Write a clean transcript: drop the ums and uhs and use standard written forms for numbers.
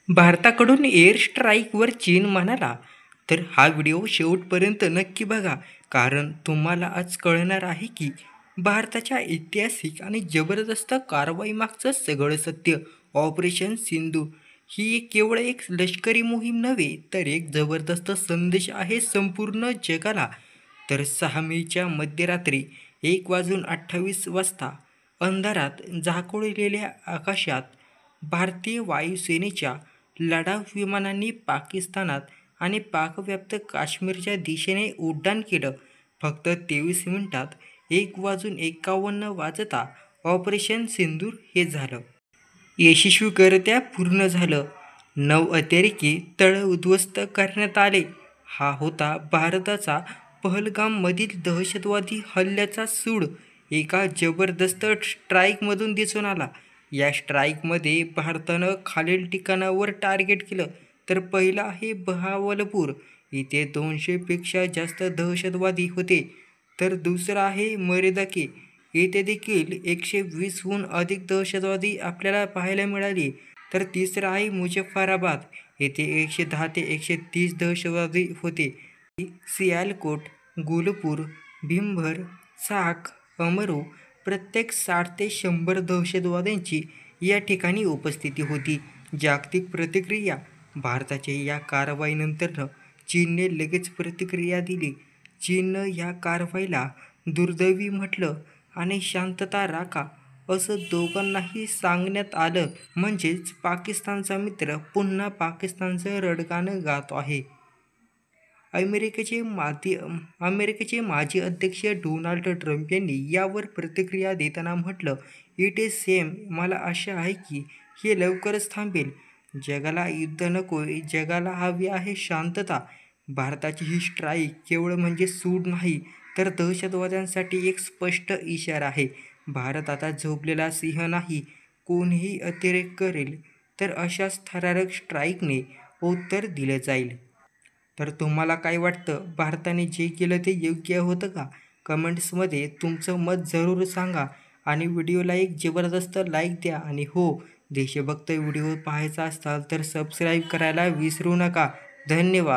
भारताकडून एअर स्ट्राईकवर चीन म्हणाला. तर हा व्हिडिओ शेवटपर्यंत नक्की बघा, कारण तुम्हाला आज कळणार आहे की भारताच्या ऐतिहासिक आणि जबरदस्त कारवाईमागचं सगळं सत्य. ऑपरेशन सिंधूर ही केवळ एक लष्करी मोहीम नव्हे, तर एक जबरदस्त संदेश आहे संपूर्ण जगाला. तर 6 मेच्या मध्यरात्री 1:28 अंधारात झाकोळलेल्या आकाशात भारतीय वायुसेनेच्या लढाऊ विमानांनी पाकिस्तानात आणि पाकव्याप्त काश्मीरच्या दिशेने उड्डाण केलं. फक्त 23 मिनिटात 1:51 ऑपरेशन सिंधूर हे झालं. यशस्वीरित्या पूर्ण झालं. 9 अतिरेकी तळ उद्ध्वस्त करण्यात आले. हा होता भारताचा पहलगाममधील दहशतवादी हल्ल्याचा सूड एका जबरदस्त स्ट्राईकमधून दिसून आला. या स्ट्राईकमध्ये भारतानं खालील ठिकाणावर टार्गेट केलं. तर पहिलं आहे बहावलपूर, इथे 200पेक्षा जास्त दहशतवादी होते. तर दुसरं आहे मरीदके, येथे देखील 120हून अधिक दहशतवादी आपल्याला पाहायला मिळाले. तर तिसरं आहे मुझफ्फराबाद, येथे 110 ते 130 दहशतवादी होते. सियालकोट, गुलपूर, भीमभर, चाक, अमरो, प्रत्येक 60 ते 100 दहशतवाद्यांची या ठिकाणी उपस्थिती होती. जागतिक प्रतिक्रिया. भारताच्या या कारवाईनंतर चीनने लगेच प्रतिक्रिया दिली. चीननं या कारवाईला दुर्दैवी म्हटलं आणि शांतता राखा असं दोघांनाही सांगण्यात आलं. म्हणजेच पाकिस्तानचा मित्र पुन्हा पाकिस्तानचं रडगाणं गातो आहे. अमेरिकेचे माजी अध्यक्ष डोनाल्ड ट्रम्प यांनी यावर प्रतिक्रिया देताना म्हटलं, इट इज सेम. मला आशा आहे की हे लवकरच थांबेल. जगाला युद्ध नकोय, जगाला हवी आहे शांतता. भारताची ही स्ट्राईक केवळ म्हणजे सूड नाही, तर दहशतवाद्यांसाठी एक स्पष्ट इशारा आहे. भारत आता झोपलेला सिंह नाही. कोणीही अतिरेक करेल तर अशाच थरारक स्ट्राईकने उत्तर दिलं जाईल. तर तुम्हाला काय वाटतं, भारताने जे केलं ते योग्य होतं का? कमेंट्समध्ये तुमचं मत जरूर सांगा आणि व्हिडिओला एक जबरदस्त लाईक द्या. आणि हो, देशभक्त व्हिडिओ पाहायचा असाल तर सबस्क्राईब करायला विसरू नका. धन्यवाद.